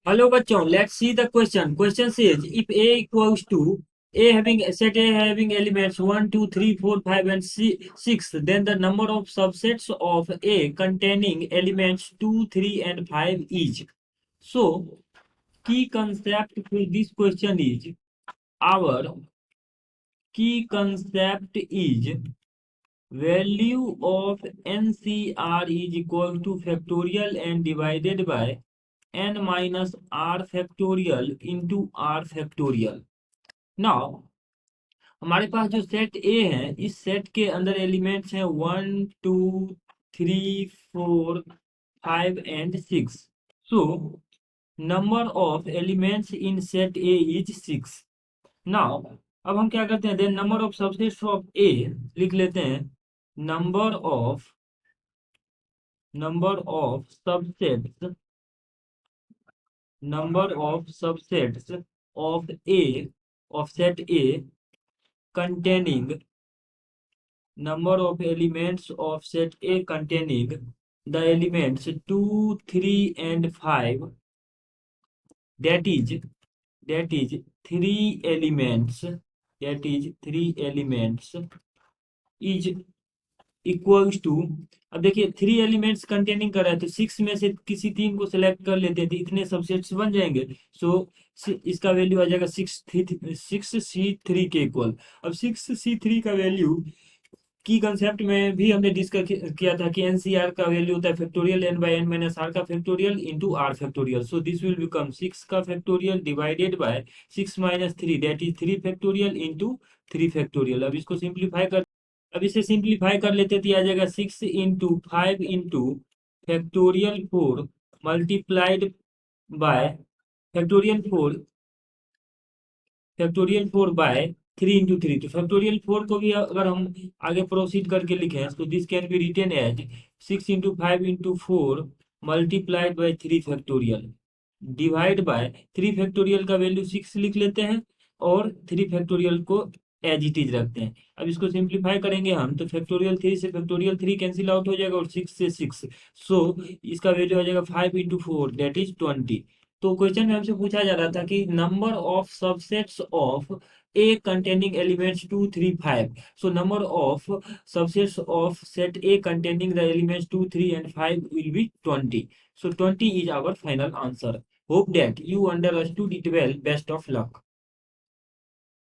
Hello बच्चों, let's see the question. Question says if A equals to A having set A having elements 1, 2, 3, 4, 5 and 6, then the number of subsets of A containing elements 2, 3 and 5 is. So, key concept for this question is our key concept is value of NCR is equal to factorial and divided by n minus r factorial into r factorial. Now हमारे पास जो set ए है, इस set के अंदर elements हैं 1, 2, 3, 4, 5 and 6. So number of elements in set A is 6. Now अब हम क्या करते हैं, then number of subsets of A लिख लेते हैं. Number of subsets of A of set A containing number of elements of set A containing the elements 2, 3 and 5, that is three elements is equals to. अब देखिए 3 elements containing कर रहा है तो 6 में से किसी 3 को सिलेक्ट कर लेते हैं तो इतने सबसेट्स बन जाएंगे. सो इसका वैल्यू आ जाएगा 6C3 के इक्वल. अब 6C3 का वैल्यू की कंसेप्ट में भी हमने डिस्कस किया था कि एनसीआर का वैल्यू होता है factorial n by n minus r का factorial into r factorial. So this will become 6 का factorial divided by 6 minus 3 that is 3 factorial into 3 factorial. अब इसे सिंप्लीफाई कर लेते तो आ जाएगा 6 into 5 into factorial 4 multiplied by factorial 4 by 3 into 3. तो factorial 4 को भी अगर हम आगे प्रोसीड करके लिखें तो this can be written as 6 into 5 into 4 multiplied by 3 factorial divide by 3 factorial का वैल्यू 6 लिख लेते हैं और 3 फैक्टोरियल को एज इट इज रखते हैं. अब इसको सिंप्लीफाई करेंगे हम तो फैक्टोरियल 3 से फैक्टोरियल 3 कैंसिल आउट हो जाएगा और 6 से 6. सो इसका वैल्यू आ जाएगा 5 into 4 दैट इज 20. तो क्वेश्चन में हमसे पूछा जा रहा था कि number of subsets of A containing elements 2, 3, 5. So number of subsets of set A containing the elements 2, 3 and 5 will be 20. So 20 is our final answer. Hope that you understood it well. Best of luck.